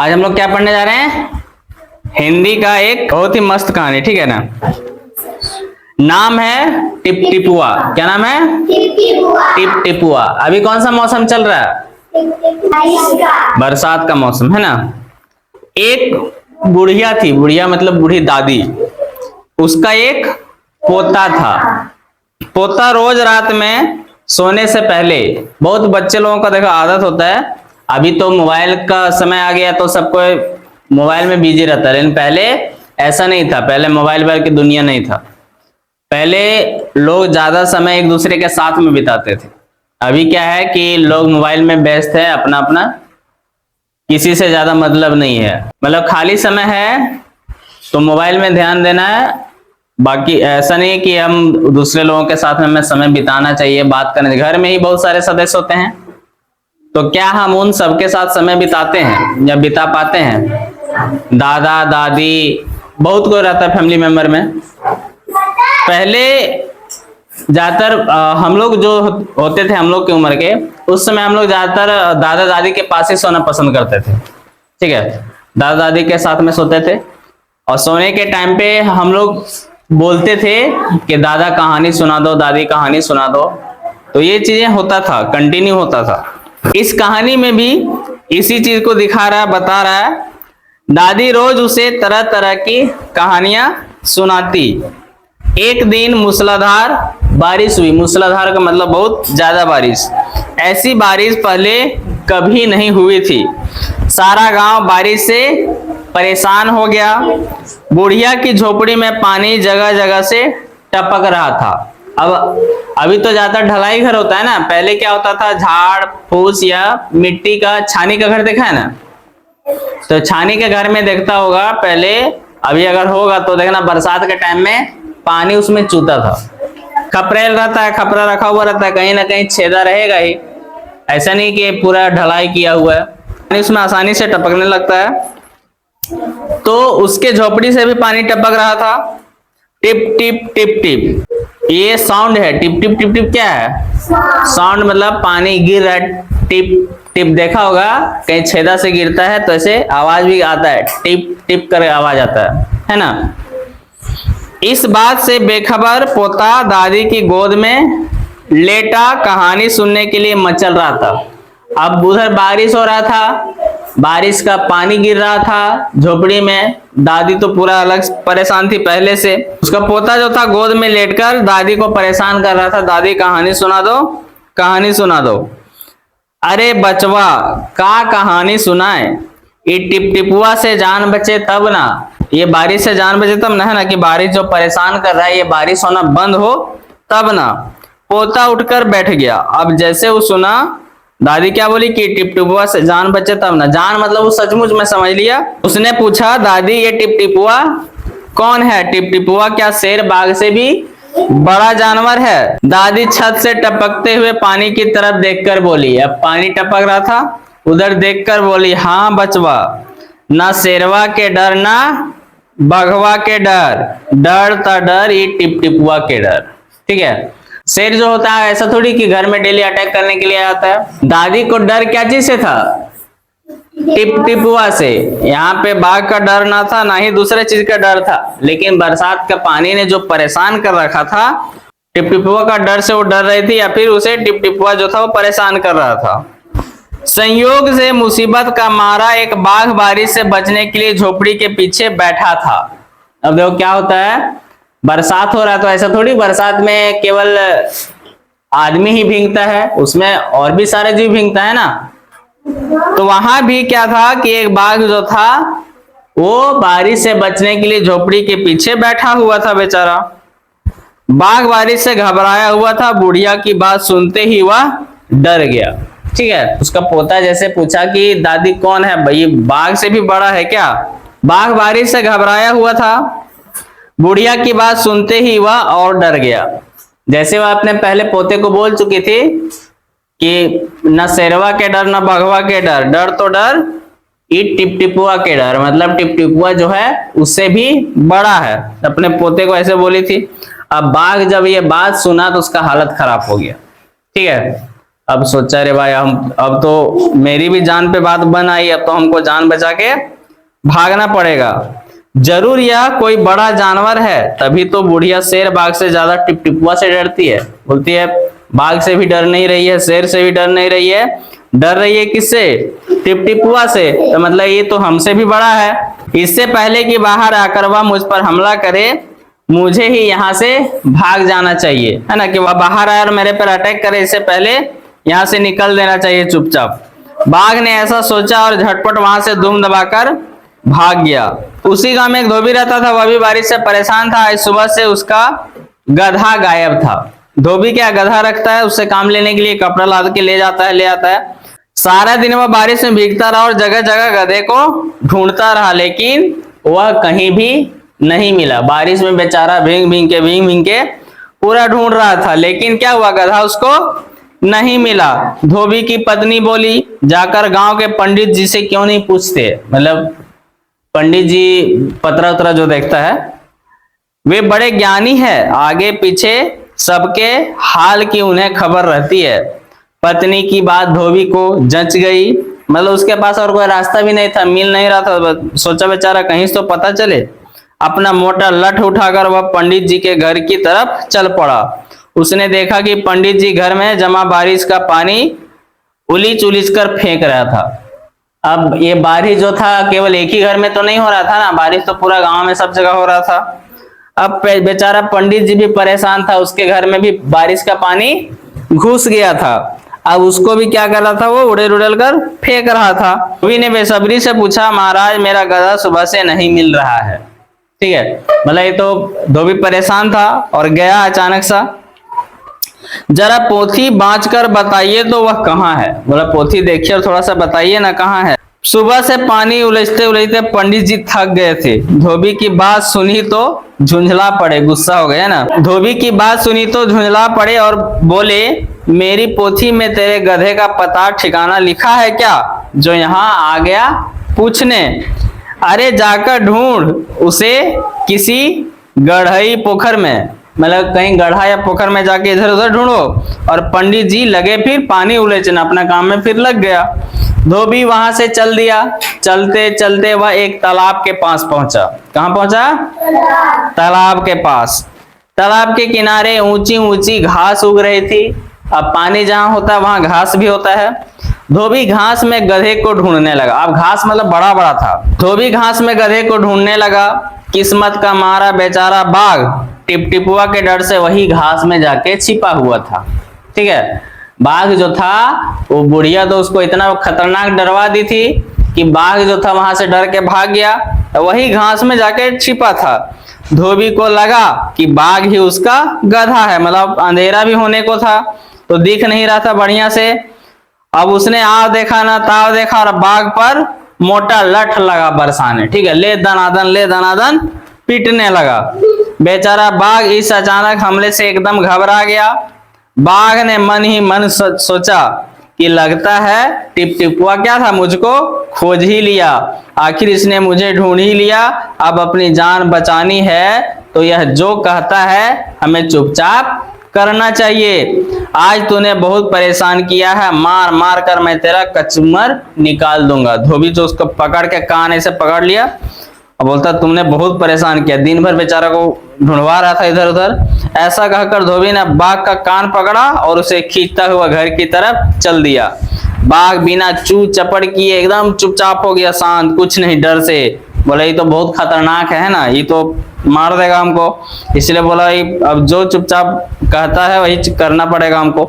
आज हम लोग क्या पढ़ने जा रहे हैं? हिंदी का एक बहुत ही मस्त कहानी, ठीक है ना। नाम है टिप टिपुआ। क्या नाम है? टिप टिपुआ। अभी कौन सा मौसम चल रहा है? बरसात का मौसम है ना। एक बुढ़िया थी, बुढ़िया मतलब बूढ़ी दादी। उसका एक पोता था। पोता रोज रात में सोने से पहले, बहुत बच्चे लोगों का देखा आदत होता है, अभी तो मोबाइल का समय आ गया तो सबको मोबाइल में बिजी रहता है, लेकिन पहले ऐसा नहीं था। पहले मोबाइल की दुनिया नहीं था। पहले लोग ज्यादा समय एक दूसरे के साथ में बिताते थे। अभी क्या है कि लोग मोबाइल में व्यस्त है, अपना अपना, किसी से ज्यादा मतलब नहीं है। मतलब खाली समय है तो मोबाइल में ध्यान देना है, बाकी ऐसा नहीं कि हम दूसरे लोगों के साथ में हमें समय बिताना चाहिए, बात करने। घर में ही बहुत सारे सदस्य होते हैं, तो क्या हम उन सबके साथ समय बिताते हैं या बिता पाते हैं? दादा दादी बहुत कोई रहता है फैमिली मेंबर में। पहले ज्यादातर हम लोग जो होते थे, हम लोग की उम्र के, उस समय हम लोग ज्यादातर दादा दादी के पास ही सोना पसंद करते थे, ठीक है। दादा दादी के साथ में सोते थे और सोने के टाइम पे हम लोग बोलते थे कि दादा कहानी सुना दो, दादी कहानी सुना दो। तो ये चीजें होता था, कंटिन्यू होता था। इस कहानी में भी इसी चीज को दिखा रहा है, बता रहा है। दादी रोज उसे तरह तरह की कहानियां सुनाती। एक दिन मूसलाधार बारिश हुई। मूसलाधार का मतलब बहुत ज्यादा बारिश। ऐसी बारिश पहले कभी नहीं हुई थी। सारा गांव बारिश से परेशान हो गया। बुढ़िया की झोपड़ी में पानी जगह जगह से टपक रहा था। अब अभी तो ज्यादा ढलाई घर होता है ना, पहले क्या होता था, झाड़ फूस या मिट्टी का छानी का घर देखा है ना, तो छानी के घर में देखता होगा पहले। अभी अगर होगा तो देखना, बरसात के टाइम में पानी उसमें चूता था। खपरेल रहता है, खपरा रखा हुआ रहता है, कहीं ना कहीं छेदा रहेगा ही। ऐसा नहीं कि पूरा ढलाई किया हुआ है, पानी उसमें आसानी से टपकने लगता है। तो उसके झोपड़ी से भी पानी टपक रहा था। टिप टिप टिप टिप, ये साउंड है। टिप टिप टिप टिप क्या है? साउंड मतलब पानी गिर रहा है। टिप टिप देखा होगा, कहीं छेदा से गिरता है तो ऐसे आवाज भी आता है, टिप टिप कर आवाज आता है ना। इस बात से बेखबर पोता दादी की गोद में लेटा कहानी सुनने के लिए मचल रहा था। अब उधर बारिश हो रहा था, बारिश का पानी गिर रहा था झोपड़ी में। दादी तो पूरा अलग परेशान थी पहले से। उसका पोता जो था गोद में लेटकर दादी को परेशान कर रहा था, दादी कहानी सुना दो, कहानी सुना दो। अरे बचवा, का कहानी सुनाए? ये टिप टिपुआ से जान बचे तब ना। ये बारिश से जान बचे तब ना, है ना, कि बारिश जो परेशान कर रहा है, ये बारिश होना बंद हो तब ना। पोता उठकर बैठ गया। अब जैसे वो सुना, दादी क्या बोली कि टिप टिपुआ से जान बचे तब ना, जान मतलब वो सचमुच में समझ लिया। उसने पूछा, दादी ये टिप टिपुआ कौन है? टिप टिपुआ क्या शेर बाघ से भी बड़ा जानवर है? दादी छत से टपकते हुए पानी की तरफ देखकर बोली। अब पानी टपक रहा था, उधर देखकर बोली, हाँ बचवा, ना शेरवा के डर ना बघवा के डर, डर ता डर ये टिप टिपुआ के डर। ठीक है, शेर जो होता है ऐसा थोड़ी कि घर में डेली अटैक करने के लिए आता है। दादी को डर क्या चीज से था? टिप टिपुआ से। यहाँ पे बाघ का डर ना था, ना ही दूसरे चीज का डर था, लेकिन बरसात का पानी ने जो परेशान कर रखा था, टिप टिपुआ का डर से वो डर रही थी, या फिर उसे टिप टिपुआ जो था वो परेशान कर रहा था। संयोग से मुसीबत का मारा एक बाघ बारिश से बचने के लिए झोपड़ी के पीछे बैठा था। अब देखो क्या होता है, बरसात हो रहा है तो ऐसा थोड़ी बरसात में केवल आदमी ही भीगता है, उसमें और भी सारे जीव भीगता है ना। तो वहां भी क्या था कि एक बाघ जो था वो बारिश से बचने के लिए झोपड़ी के पीछे बैठा हुआ था बेचारा। बाघ बारिश से घबराया हुआ था। बुढ़िया की बात सुनते ही वह डर गया। ठीक है, उसका पोता जैसे पूछा कि दादी कौन है भाई, बाघ से भी बड़ा है क्या? बाघ बारिश से घबराया हुआ था। बुढ़िया की बात सुनते ही वह और डर गया। जैसे वह अपने पहले पोते को बोल चुकी थी कि न शेरवा के डर न बघवा के डर, डर तो डर ये टिप टिपुआ के डर, मतलब टिप टिपुआ जो है उससे भी बड़ा है। अपने पोते को ऐसे बोली थी। अब बाघ जब ये बात सुना तो उसका हालत खराब हो गया। ठीक है, अब सोचा रे भाई हम अब तो मेरी भी जान पे बात बन आई, अब तो हमको जान बचा के भागना पड़ेगा। जरूर यह कोई बड़ा जानवर है, तभी तो बुढ़िया शेर बाघ से ज्यादा टिपटिपुआ से डरती है। बोलती है बाघ से भी डर नहीं रही है, शेर से भी डर नहीं रही है, डर रही है किससे? टिपटिपुआ से। तो मतलब ये तो हमसे भी बड़ा है। इससे पहले कि बाहर आकर वह मुझ पर हमला करे, मुझे ही यहाँ से भाग जाना चाहिए, है ना, कि वह बाहर आए और मेरे पर अटैक करे, इससे पहले यहाँ से निकल देना चाहिए चुपचाप। बाघ ने ऐसा सोचा और झटपट वहां से दुम दबाकर भाग गया। उसी गांव में एक धोबी रहता था, वह भी बारिश से परेशान था। आज सुबह से उसका गधा गायब था। धोबी क्या गधा रखता है, उससे काम लेने के लिए कपड़ा लाद के ले जाता है, ले आता है। सारा दिन वह बारिश में भीगता रहा और जगह जगह गधे को ढूंढता रहा, लेकिन वह कहीं भी नहीं मिला। बारिश में बेचारा भीग भीग के पूरा ढूंढ रहा था, लेकिन क्या हुआ, गधा उसको नहीं मिला। धोबी की पत्नी बोली, जाकर गांव के पंडित जी से क्यों नहीं पूछते, मतलब पंडित जी पतरा उतरा जो देखता है, वे बड़े ज्ञानी है, आगे पीछे सबके हाल की उन्हें खबर रहती है। पत्नी की बात धोबी को जंच गई, मतलब उसके पास और कोई रास्ता भी नहीं था, मिल नहीं रहा था। सोचा बेचारा कहीं से तो पता चले। अपना मोटा लठ उठाकर वह पंडित जी के घर की तरफ चल पड़ा। उसने देखा कि पंडित जी घर में जमा बारिश का पानी उलीच उलीच कर फेंक रहा था। अब ये बारिश जो था केवल एक ही घर में तो नहीं हो रहा था ना, बारिश तो पूरा गांव में सब जगह हो रहा था। अब बेचारा पंडित जी भी परेशान था, उसके घर में भी बारिश का पानी घुस गया था। अब उसको भी क्या कर रहा था, वो उड़ेल उड़ेल कर फेंक रहा था। धोबी ने बेसब्री से पूछा, महाराज मेरा गधा सुबह से नहीं मिल रहा है। ठीक है, मतलब ये तो धोबी परेशान था और गया अचानक सा, जरा पोथी बांच कर बताइए तो वह कहाँ है, बोला पोथी देखिए और थोड़ा सा बताइए ना कहाँ है। सुबह से पानी उलझते उलझते पंडित जी थक गए थे। धोबी की बात सुनी तो झुंझला पड़े, गुस्सा हो गया ना। धोबी की बात सुनी तो झुंझला पड़े और बोले, मेरी पोथी में तेरे गधे का पता ठिकाना लिखा है क्या, जो यहाँ आ गया पूछने? अरे जाकर ढूंढ उसे किसी गढ़ई पोखर में, मतलब कहीं गढ़ा या पोखर में जाके इधर उधर ढूंढो। और पंडित जी लगे फिर पानी उलेचना, अपना काम में फिर लग गया। धोबी वहां से चल दिया। चलते चलते वह एक तालाब के पास पहुंचा। कहां पहुंचा? तालाब के पास। तालाब के किनारे ऊंची ऊंची घास उग रही थी। अब पानी जहां होता है वहां घास भी होता है। धोबी घास में गधे को ढूंढने लगा। अब घास मतलब बड़ा बड़ा था। धोबी घास में गधे को ढूंढने लगा। किस्मत का मारा बेचारा बाघ टिपटिपुआ के डर से वही घास में जाके छिपा हुआ था। ठीक है, बाघ जो था वो बुढ़िया तो उसको इतना खतरनाक डरवा दी थी कि बाघ जो था वहां से डर के भाग गया, वही घास में जाके छिपा था। धोबी को लगा कि बाघ ही उसका गधा है, मतलब अंधेरा भी होने को था तो दिख नहीं रहा था बढ़िया से। अब उसने आव देखा ना ताव देखा और बाघ पर मोटा लठ लगा बरसाने। ठीक है, ले दनादन पीटने लगा। बेचारा बाघ इस अचानक हमले से एकदम घबरा गया। बाघ ने मन ही मन सोचा कि लगता है टिपटिपुआ क्या था, मुझको खोज ही लिया, आखिर इसने मुझे ढूंढ ही लिया। अब अपनी जान बचानी है तो यह जो कहता है हमें चुपचाप करना चाहिए। आज तूने बहुत परेशान किया है, मार मार कर मैं तेरा कचूमर निकाल दूंगा। धोबी तो उसको पकड़ के कान ऐसे पकड़ लिया और बोलता तुमने बहुत परेशान किया, दिन भर बेचारा को ढूंढवा रहा था इधर उधर। ऐसा कहकर धोबी ने बाघ का कान पकड़ा और उसे खींचता हुआ घर की तरफ चल दिया। बाघ बिना चू चपड़ किए एकदम चुपचाप हो गया, शांत, कुछ नहीं, डर से। बोला ये तो बहुत खतरनाक है ना, ये तो मार देगा हमको, इसलिए बोला अब जो चुपचाप कहता है वही करना पड़ेगा हमको।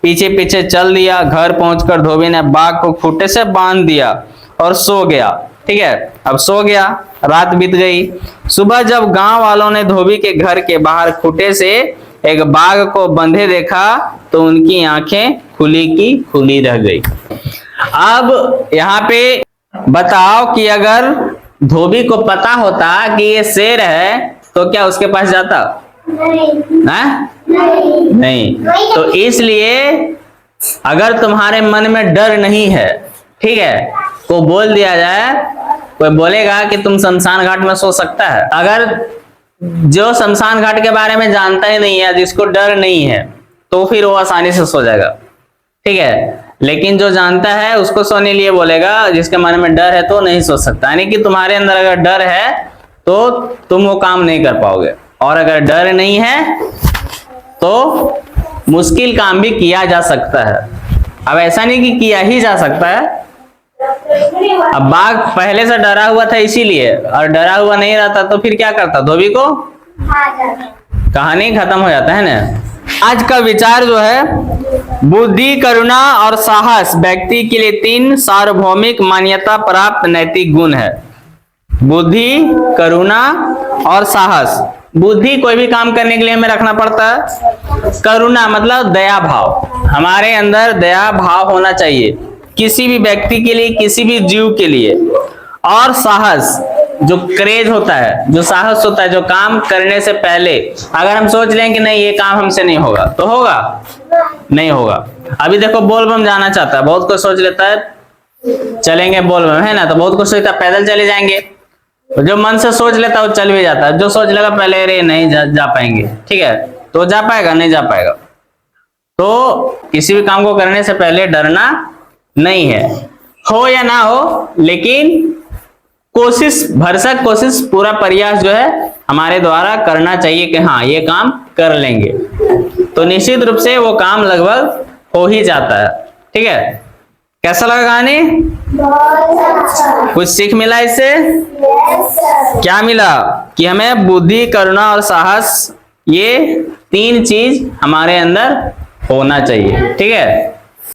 पीछे पीछे चल दिया। घर पहुंचकर धोबी ने बाघ को खूंटे से बांध दिया और सो गया। ठीक है, अब सो गया। रात बीत गई। सुबह जब गांव वालों ने धोबी के घर के बाहर खूंटे से एक बाघ को बंधे देखा तो उनकी आंखें खुली की खुली रह गई। अब यहाँ पे बताओ कि अगर धोबी को पता होता कि ये शेर है तो क्या उसके पास जाता? नहीं। तो इसलिए अगर तुम्हारे मन में डर नहीं है, ठीक है, को बोल दिया जाए, कोई बोलेगा कि तुम शमशान घाट में सो सकता है, अगर जो शमशान घाट के बारे में जानता ही नहीं है, जिसको डर नहीं है, तो फिर वो आसानी से सो जाएगा। ठीक है। लेकिन जो जानता है उसको सोने लिए बोलेगा, जिसके मन में डर है तो नहीं सोच सकता। यानी कि तुम्हारे अंदर अगर डर है तो तुम वो काम नहीं कर पाओगे, और अगर डर नहीं है तो मुश्किल काम भी किया जा सकता है। अब ऐसा नहीं कि किया ही जा सकता है। अब बाघ पहले से डरा हुआ था इसीलिए, और डरा हुआ नहीं रहता तो फिर क्या करता, धोबी को कहानी खत्म हो जाता है ना। आज का विचार जो है, बुद्धि, करुणा और साहस व्यक्ति के लिए 3 सार्वभौमिक मान्यता प्राप्त नैतिक गुण है। बुद्धि, करुणा और साहस। बुद्धि कोई भी काम करने के लिए हमें रखना पड़ता है। करुणा मतलब दया भाव, हमारे अंदर दया भाव होना चाहिए किसी भी व्यक्ति के लिए, किसी भी जीव के लिए। और साहस, जो करेज होता है, जो साहस होता है, जो काम करने से पहले अगर हम सोच लें कि नहीं ये काम हमसे नहीं होगा, तो होगा नहीं होगा। अभी देखो बोलबम जाना चाहता है, बहुत कुछ सोच लेता है चलेंगे बोलबम, है ना, तो बहुत कुछ सोचता है पैदल चले जाएंगे। जो मन से सोच लेता है वो चल भी जाता है। जो सोच लेगा पहले अरे नहीं जा पाएंगे, ठीक है, तो जा पाएगा नहीं जा पाएगा। तो किसी भी काम को करने से पहले डरना नहीं है, हो या ना हो, लेकिन कोशिश, भरसक कोशिश, पूरा प्रयास जो है हमारे द्वारा करना चाहिए कि हाँ ये काम कर लेंगे, तो निश्चित रूप से वो काम लगभग हो ही जाता है। ठीक है, कैसा लगा कहानी? कुछ सीख मिला इससे? क्या मिला? कि हमें बुद्धि, करुणा और साहस, ये 3 चीज हमारे अंदर होना चाहिए। ठीक है।